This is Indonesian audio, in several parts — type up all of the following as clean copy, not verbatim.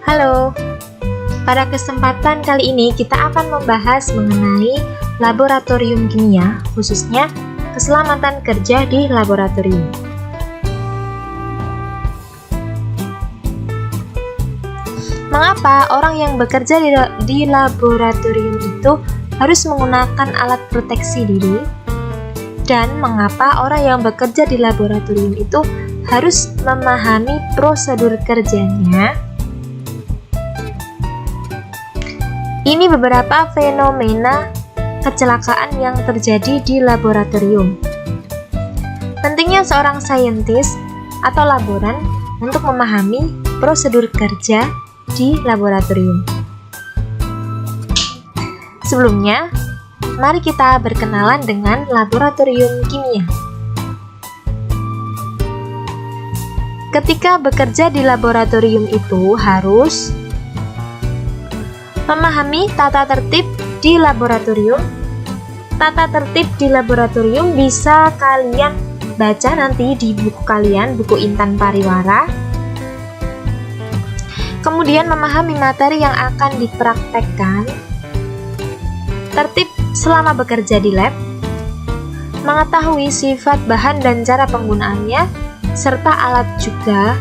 Halo, pada kesempatan kali ini kita akan membahas mengenai laboratorium kimia, khususnya keselamatan kerja di laboratorium. Mengapa orang yang bekerja di laboratorium itu harus menggunakan alat proteksi diri? Dan mengapa orang yang bekerja di laboratorium itu harus memahami prosedur kerjanya? Ini beberapa fenomena kecelakaan yang terjadi di laboratorium. Pentingnya seorang saintis atau laboran untuk memahami prosedur kerja di laboratorium. Sebelumnya, mari kita berkenalan dengan laboratorium kimia. Ketika bekerja di laboratorium itu harus memahami tata tertib di laboratorium. Tata tertib di laboratorium bisa kalian baca nanti di buku kalian, buku Intan Pariwara. Kemudian memahami materi yang akan dipraktekkan. Tertib selama bekerja di lab. Mengetahui sifat bahan dan cara penggunaannya, serta alat juga.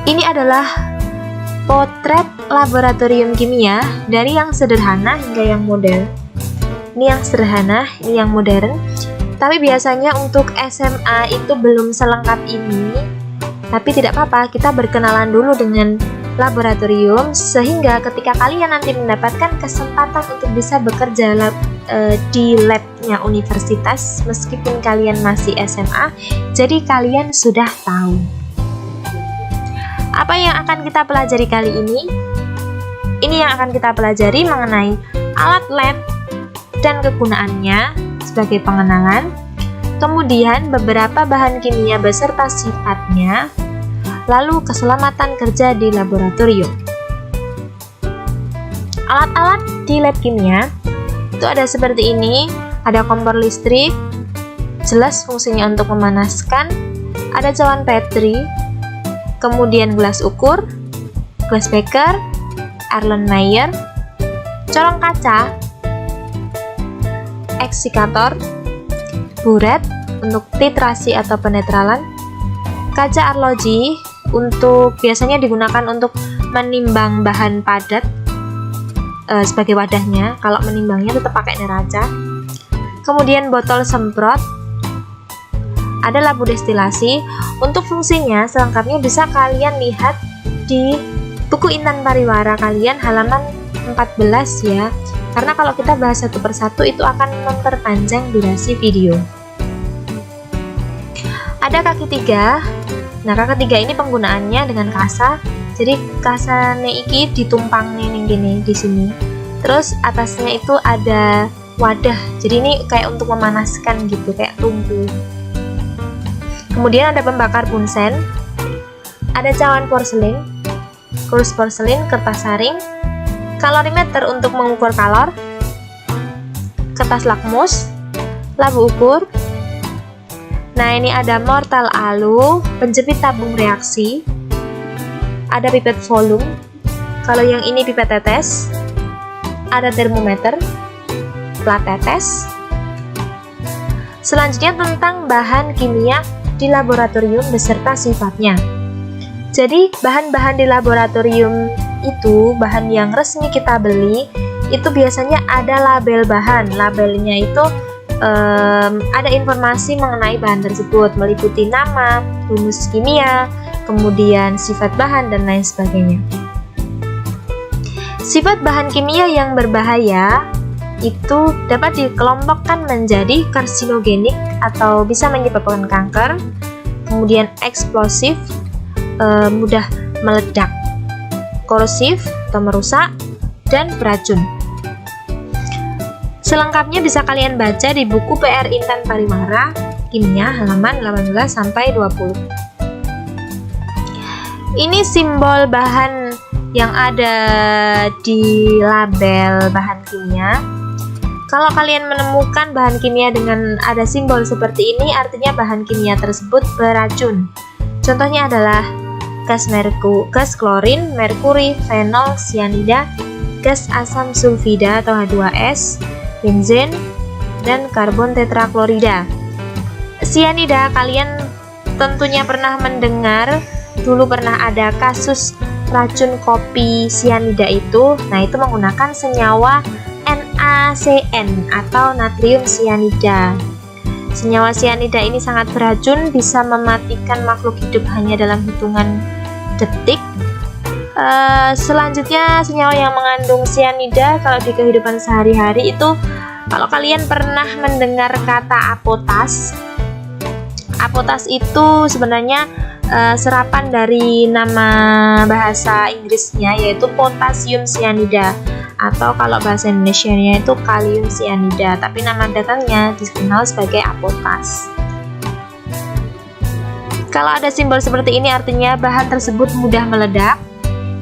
Ini adalah potret laboratorium kimia dari yang sederhana hingga yang modern. Ini yang sederhana, ini yang modern. Tapi biasanya untuk SMA itu belum selengkap ini. Tapi tidak apa-apa, kita berkenalan dulu dengan laboratorium sehingga ketika kalian nanti mendapatkan kesempatan untuk bisa bekerja di labnya universitas meskipun kalian masih SMA, jadi kalian sudah tahu. Apa yang akan kita pelajari kali ini? Ini yang akan kita pelajari mengenai alat lab dan kegunaannya sebagai pengenalan, kemudian beberapa bahan kimia beserta sifatnya, lalu keselamatan kerja di laboratorium. Alat-alat di lab kimia itu ada seperti ini, ada kompor listrik, jelas fungsinya untuk memanaskan, ada cawan Petri, kemudian gelas ukur, gelas beker, Erlenmeyer, corong kaca, eksikator, buret untuk titrasi atau penetralan, kaca arloji untuk biasanya digunakan untuk menimbang bahan padat sebagai wadahnya. Kalau menimbangnya tetap pakai neraca. Kemudian botol semprot. Ada labu destilasi. Untuk fungsinya selengkapnya bisa kalian lihat di buku Intan Pariwara kalian halaman 14 ya. Karena kalau kita bahas satu persatu itu akan memperpanjang durasi video. Ada kaki 3. Nah, kaki 3 ini penggunaannya dengan kasa. Jadi kasane iki ditumpang ning gini di sini. Terus atasnya itu ada wadah. Jadi ini kayak untuk memanaskan gitu, kayak tungku. Kemudian ada pembakar bunsen, ada cawan porselin, kurus porselin, kertas saring, kalorimeter untuk mengukur kalor, kertas lakmus, labu ukur. Nah, ini ada mortal alu, penjepit tabung reaksi, ada pipet volume, kalau yang ini pipet tetes, ada termometer, plat tetes. Selanjutnya tentang bahan kimia di laboratorium beserta sifatnya. Jadi bahan-bahan di laboratorium itu, bahan yang resmi kita beli, itu biasanya ada label bahan. Labelnya itu ada informasi mengenai bahan tersebut, meliputi nama, rumus kimia, kemudian sifat bahan, dan lain sebagainya. Sifat bahan kimia yang berbahaya itu dapat dikelompokkan menjadi karsinogenik atau bisa menyebabkan kanker, kemudian eksplosif, mudah meledak. korosif atau merusak, dan beracun. Selengkapnya bisa kalian baca di buku PR Intan Pariwara Kimia halaman 18 sampai 20. Ini simbol bahan yang ada di label bahan kimia. Kalau kalian menemukan bahan kimia dengan ada simbol seperti ini, artinya bahan kimia tersebut beracun. Contohnya adalah gas klorin, merkuri, fenol, sianida, gas asam sulfida atau H2S, benzen, dan karbon tetraklorida. Sianida, kalian tentunya pernah mendengar, dulu pernah ada kasus racun kopi sianida itu. Nah, itu menggunakan senyawa NaCN atau natrium sianida. Senyawa sianida ini sangat beracun, bisa mematikan makhluk hidup hanya dalam hitungan detik. Selanjutnya, senyawa yang mengandung sianida kalau di kehidupan sehari-hari itu, kalau kalian pernah mendengar kata apotas. Apotas itu sebenarnya serapan dari nama bahasa Inggrisnya, yaitu potasium sianida, atau kalau bahasa Indonesianya itu kalium sianida, tapi nama dagangnya dikenal sebagai apotas. Kalau ada simbol seperti ini artinya bahan tersebut mudah meledak.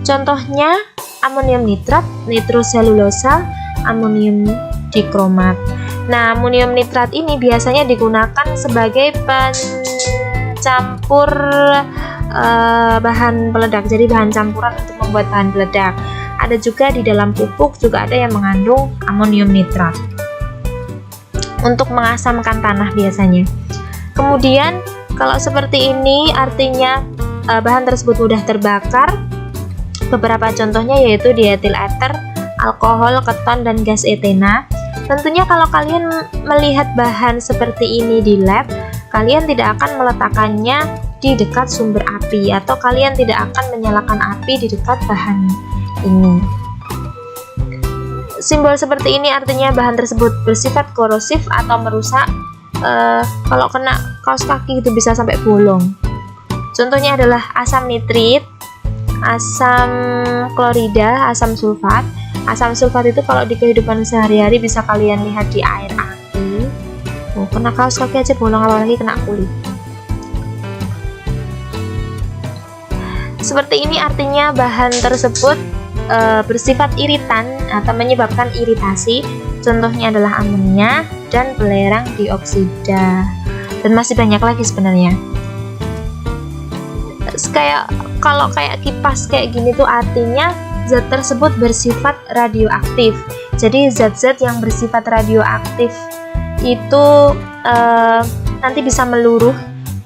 Contohnya amonium nitrat, nitroselulosa, amonium dikromat. Nah, amonium nitrat ini biasanya digunakan sebagai pencampur bahan peledak, jadi bahan campuran untuk membuat bahan peledak. Ada juga di dalam pupuk juga ada yang mengandung amonium nitrat untuk mengasamkan tanah biasanya. Kemudian kalau seperti ini artinya bahan tersebut mudah terbakar. Beberapa contohnya yaitu dietil ether, alkohol, keton, dan gas etena. Tentunya kalau kalian melihat bahan seperti ini di lab, kalian tidak akan meletakkannya di dekat sumber api, atau kalian tidak akan menyalakan api di dekat bahan ini. Simbol seperti ini artinya bahan tersebut bersifat korosif atau merusak. Kalau kena kaos kaki itu bisa sampai bolong. Contohnya adalah asam nitrit, asam klorida, asam sulfat. Asam sulfat itu kalau di kehidupan sehari-hari bisa kalian lihat di air aki. Kena kaos kaki aja bolong, apalagi kena kulit. Seperti ini artinya bahan tersebut bersifat iritan atau menyebabkan iritasi. Contohnya adalah amonia dan belerang dioksida, dan masih banyak lagi sebenarnya. Kalau kayak kipas kayak gini tuh artinya zat tersebut bersifat radioaktif. Jadi zat-zat yang bersifat radioaktif itu nanti bisa meluruh.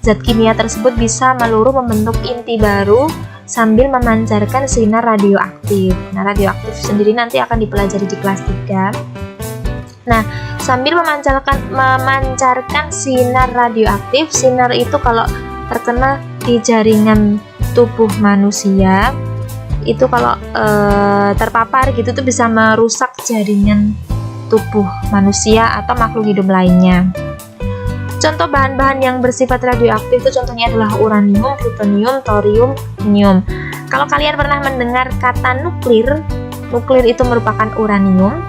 Zat kimia tersebut bisa meluruh membentuk inti baru sambil memancarkan sinar radioaktif. Nah, radioaktif sendiri nanti akan dipelajari di kelas 3. Nah, sambil memancarkan sinar radioaktif, sinar itu kalau terkena di jaringan tubuh manusia, itu kalau terpapar gitu tuh bisa merusak jaringan tubuh manusia atau makhluk hidup lainnya. Contoh bahan-bahan yang bersifat radioaktif itu contohnya adalah uranium, plutonium, thorium, helium. Kalau kalian pernah mendengar kata nuklir itu merupakan uranium.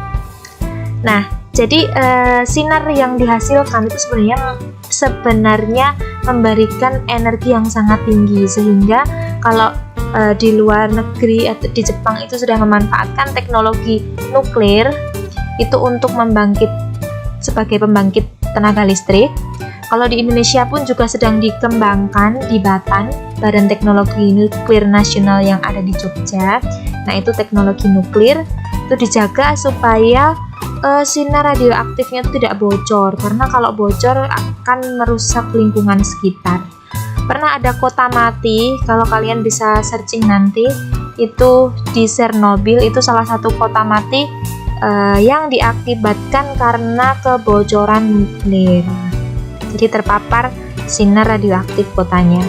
Nah, jadi sinar yang dihasilkan itu sebenarnya memberikan energi yang sangat tinggi, sehingga kalau di luar negeri atau di Jepang itu sudah memanfaatkan teknologi nuklir itu untuk sebagai pembangkit tenaga listrik. Kalau di Indonesia pun juga sedang dikembangkan di Batan, Badan Teknologi Nuklir Nasional yang ada di Jogja. Nah, itu teknologi nuklir itu dijaga supaya sinar radioaktifnya itu tidak bocor, karena kalau bocor akan merusak lingkungan sekitar. Pernah ada kota mati, kalau kalian bisa searching nanti, itu di Chernobyl, itu salah satu kota mati yang diakibatkan karena kebocoran nuklir. Jadi terpapar sinar radioaktif kotanya.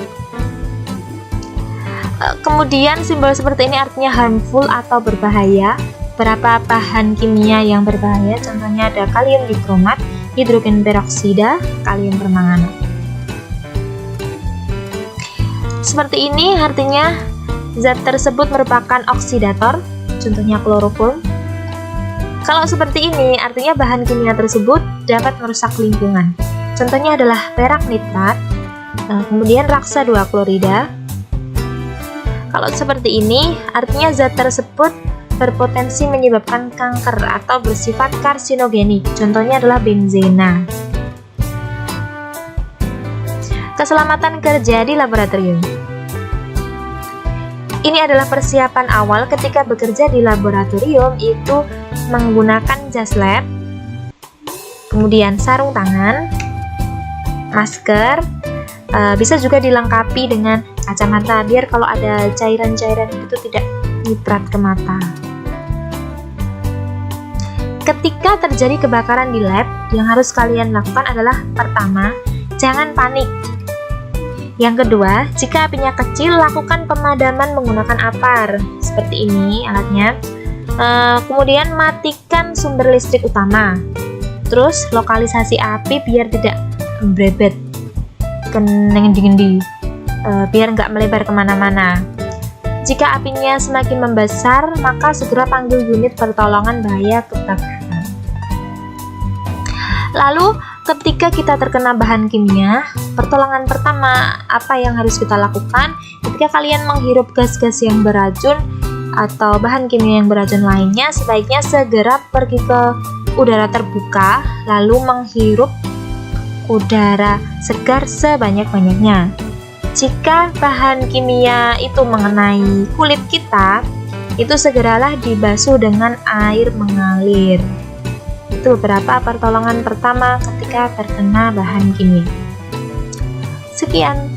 Kemudian simbol seperti ini artinya harmful atau berbahaya. Beberapa bahan kimia yang berbahaya, contohnya ada kalium dikromat, hidrogen peroksida, kalium permanganat. Seperti ini artinya zat tersebut merupakan oksidator, contohnya kloroform. Kalau seperti ini, artinya bahan kimia tersebut dapat merusak lingkungan. Contohnya adalah perak nitrat, kemudian raksa 2 klorida. Kalau seperti ini, artinya zat tersebut berpotensi menyebabkan kanker atau bersifat karsinogenik. Contohnya adalah benzena. Keselamatan kerja di laboratorium. Ini adalah persiapan awal ketika bekerja di laboratorium, itu menggunakan jas lab, kemudian sarung tangan, masker, bisa juga dilengkapi dengan kacamata biar kalau ada cairan-cairan itu tidak nyiprat ke mata. Ketika terjadi kebakaran di lab, yang harus kalian lakukan adalah pertama, jangan panik. Yang kedua, jika apinya kecil, lakukan pemadaman menggunakan apar. Seperti ini alatnya. Kemudian matikan sumber listrik utama. Terus lokalisasi api biar tidak berebet ke ngendi-ngendi, biar nggak melebar kemana-mana. Jika apinya semakin membesar, maka segera panggil unit pertolongan bahaya kebakaran. Lalu, ketika kita terkena bahan kimia, pertolongan pertama apa yang harus kita lakukan? Ketika kalian menghirup gas-gas yang beracun atau bahan kimia yang beracun lainnya, sebaiknya segera pergi ke udara terbuka, lalu menghirup udara segar sebanyak-banyaknya. Jika bahan kimia itu mengenai kulit kita, itu segeralah dibasuh dengan air mengalir. Itu beberapa pertolongan pertama ketika terkena bahan kimia. Sekian.